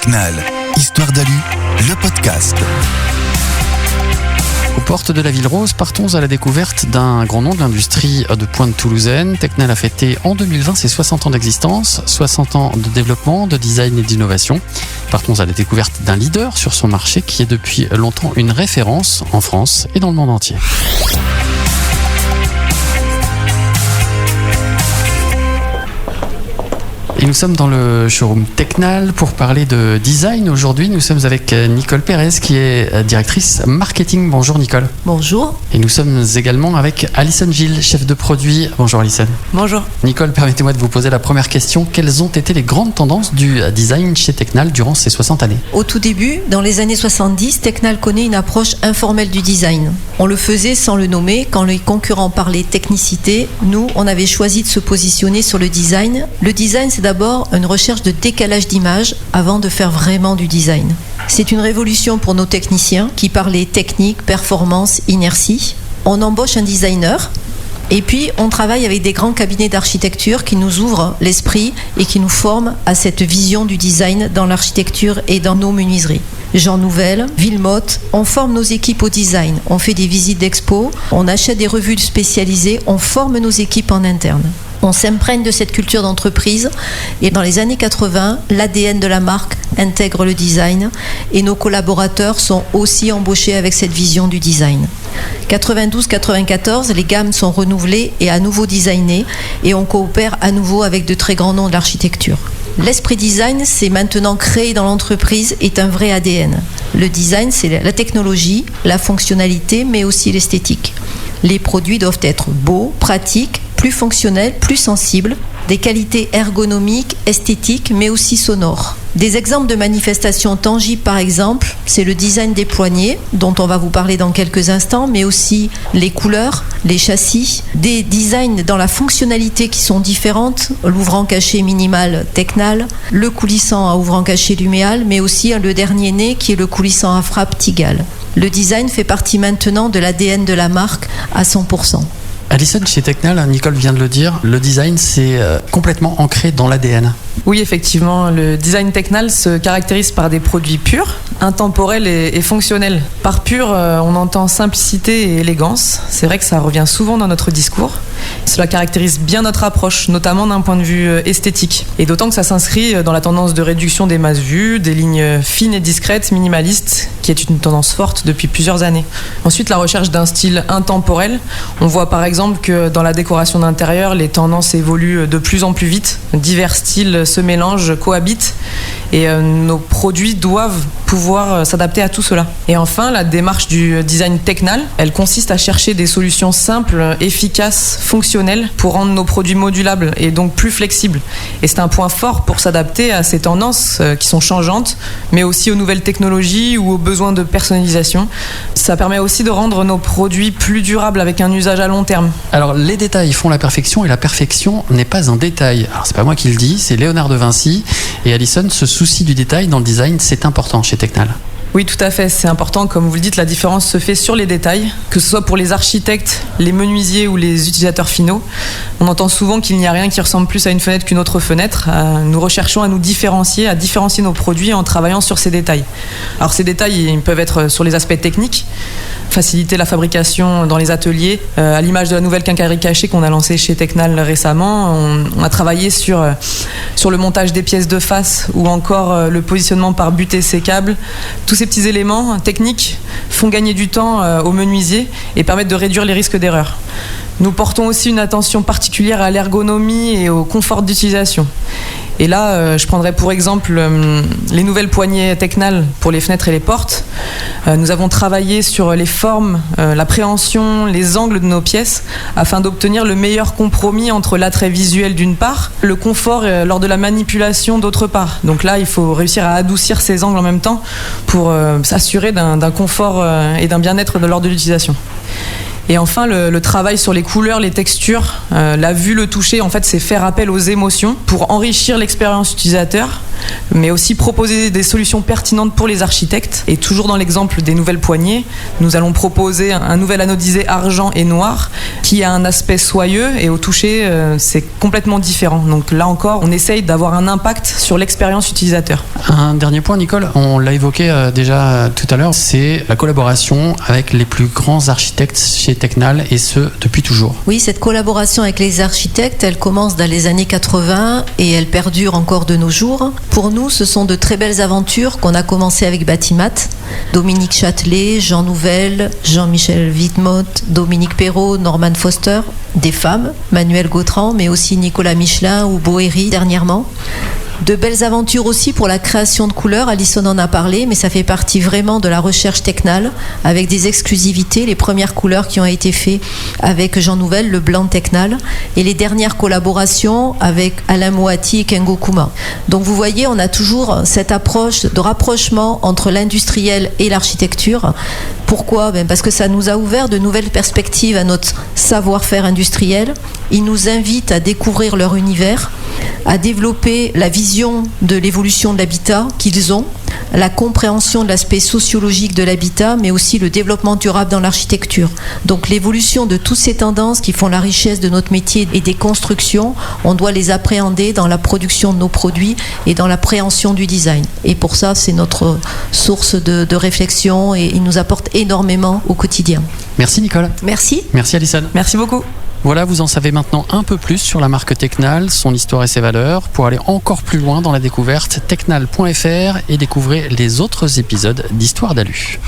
Technal, Histoire d'Alu, le podcast. Aux portes de la Ville Rose, partons à la découverte d'un grand nom de l'industrie de pointe toulousaine. Technal a fêté en 2020 ses 60 ans d'existence, 60 ans de développement, de design et d'innovation. Partons à la découverte d'un leader sur son marché qui est depuis longtemps une référence en France et dans le monde entier. Et nous sommes dans le showroom Technal pour parler de design. Aujourd'hui, nous sommes avec Nicole Pérez qui est directrice marketing. Bonjour Nicole. Bonjour. Et nous sommes également avec Alison Gilles, chef de produit. Bonjour Alison. Bonjour. Nicole, permettez-moi de vous poser la première question. Quelles ont été les grandes tendances du design chez Technal durant ces 60 années ? Au tout début, dans les années 70, Technal connaît une approche informelle du design. On le faisait sans le nommer. Quand les concurrents parlaient technicité, nous, on avait choisi de se positionner sur le design. Le design, c'est d'abord une recherche de décalage d'image avant de faire vraiment du design. C'est une révolution pour nos techniciens qui parlaient technique, performance, inertie. On embauche un designer et puis on travaille avec des grands cabinets d'architecture qui nous ouvrent l'esprit et qui nous forment à cette vision du design dans l'architecture et dans nos menuiseries. Jean Nouvel, Villemotte, on forme nos équipes au design, on fait des visites d'expo, on achète des revues spécialisées, on forme nos équipes en interne. On s'imprègne de cette culture d'entreprise et dans les années 80, l'ADN de la marque intègre le design et nos collaborateurs sont aussi embauchés avec cette vision du design. 92-94, les gammes sont renouvelées et à nouveau designées et on coopère à nouveau avec de très grands noms de l'architecture. L'esprit design, c'est maintenant créé dans l'entreprise, est un vrai ADN. Le design, c'est la technologie, la fonctionnalité, mais aussi l'esthétique. Les produits doivent être beaux, pratiques, plus fonctionnels, plus sensibles, des qualités ergonomiques, esthétiques, mais aussi sonores. Des exemples de manifestations tangibles, par exemple, c'est le design des poignées, dont on va vous parler dans quelques instants, mais aussi les couleurs, les châssis, des designs dans la fonctionnalité qui sont différentes, l'ouvrant caché minimal Technal, le coulissant à ouvrant caché Luméal, mais aussi le dernier né qui est le coulissant à frappe Tigal. Le design fait partie maintenant de l'ADN de la marque à 100%. Alison, chez Technal, Nicole vient de le dire, le design c'est complètement ancré dans l'ADN. Oui, effectivement, le design Technal se caractérise par des produits purs, intemporels et fonctionnels. Par pur, on entend simplicité et élégance. C'est vrai que ça revient souvent dans notre discours. Cela caractérise bien notre approche, notamment d'un point de vue esthétique. Et d'autant que ça s'inscrit dans la tendance de réduction des masses vues, des lignes fines et discrètes, minimalistes, qui est une tendance forte depuis plusieurs années. Ensuite, la recherche d'un style intemporel. On voit par exemple que dans la décoration d'intérieur, les tendances évoluent de plus en plus vite. Divers styles se mélangent, cohabitent et nos produits doivent pouvoir s'adapter à tout cela. Et enfin, la démarche du design Technal, elle consiste à chercher des solutions simples, efficaces, fonctionnelles pour rendre nos produits modulables et donc plus flexibles. Et c'est un point fort pour s'adapter à ces tendances qui sont changeantes, mais aussi aux nouvelles technologies ou aux besoins de personnalisation. Ça permet aussi de rendre nos produits plus durables avec un usage à long terme. Alors, les détails font la perfection et la perfection n'est pas un détail. Alors, c'est pas moi qui le dis, c'est Léonard de Vinci. Et Alison, ce souci du détail dans le design, c'est important chez Technal. Oui, tout à fait, c'est important. Comme vous le dites, la différence se fait sur les détails, que ce soit pour les architectes, les menuisiers ou les utilisateurs finaux. On entend souvent qu'il n'y a rien qui ressemble plus à une fenêtre qu'une autre fenêtre. Nous recherchons à nous différencier, à différencier nos produits en travaillant sur ces détails. Alors ces détails, ils peuvent être sur les aspects techniques, faciliter la fabrication dans les ateliers. À l'image de la nouvelle quincaillerie cachée qu'on a lancée chez Technal récemment, on a travaillé sur le montage des pièces de face ou encore le positionnement par butée sécable. Tous ces petits éléments techniques font gagner du temps aux menuisiers et permettent de réduire les risques d'erreur. Nous portons aussi une attention particulière à l'ergonomie et au confort d'utilisation. Et là, je prendrai pour exemple les nouvelles poignées Technal pour les fenêtres et les portes. Nous avons travaillé sur les formes, la préhension, les angles de nos pièces afin d'obtenir le meilleur compromis entre l'attrait visuel d'une part, le confort lors de la manipulation d'autre part. Donc là, il faut réussir à adoucir ces angles en même temps pour s'assurer d'un confort et d'un bien-être lors de l'utilisation. Et enfin, le travail sur les couleurs, les textures, la vue, le toucher, en fait, c'est faire appel aux émotions pour enrichir l'expérience utilisateur mais aussi proposer des solutions pertinentes pour les architectes. Et toujours dans l'exemple des nouvelles poignées, nous allons proposer un nouvel anodisé argent et noir qui a un aspect soyeux et au toucher, c'est complètement différent. Donc là encore, on essaye d'avoir un impact sur l'expérience utilisateur. Un dernier point, Nicole, on l'a évoqué déjà tout à l'heure, c'est la collaboration avec les plus grands architectes chez Tecnal, et ce, depuis toujours. Oui, cette collaboration avec les architectes, elle commence dans les années 80 et elle perdure encore de nos jours. Pour nous, ce sont de très belles aventures qu'on a commencé avec Batimat. Dominique Châtelet, Jean Nouvel, Jean-Michel Wittmoth, Dominique Perrault, Norman Foster, des femmes, Manuel Gautran, mais aussi Nicolas Michelin ou Boéry dernièrement. De belles aventures aussi pour la création de couleurs, Alison en a parlé, mais ça fait partie vraiment de la recherche Tecnal, avec des exclusivités, les premières couleurs qui ont été faites avec Jean Nouvel, le blanc Tecnal, et les dernières collaborations avec Alain Moati et Kengo Kuma. Donc vous voyez, on a toujours cette approche de rapprochement entre l'industriel et l'architecture. Pourquoi ? Parce que ça nous a ouvert de nouvelles perspectives à notre savoir-faire industriel. Ils nous invitent à découvrir leur univers, à développer la vision de l'évolution de l'habitat qu'ils ont, la compréhension de l'aspect sociologique de l'habitat, mais aussi le développement durable dans l'architecture. Donc l'évolution de toutes ces tendances qui font la richesse de notre métier et des constructions, on doit les appréhender dans la production de nos produits et dans l'appréhension du design. Et pour ça, c'est notre source de réflexion et il nous apporte énormément au quotidien. Merci Nicole. Merci. Merci Alison. Merci beaucoup. Voilà, vous en savez maintenant un peu plus sur la marque Tecnal, son histoire et ses valeurs. Pour aller encore plus loin dans la découverte, tecnal.fr et découvrez les autres épisodes d'Histoire d'Alu.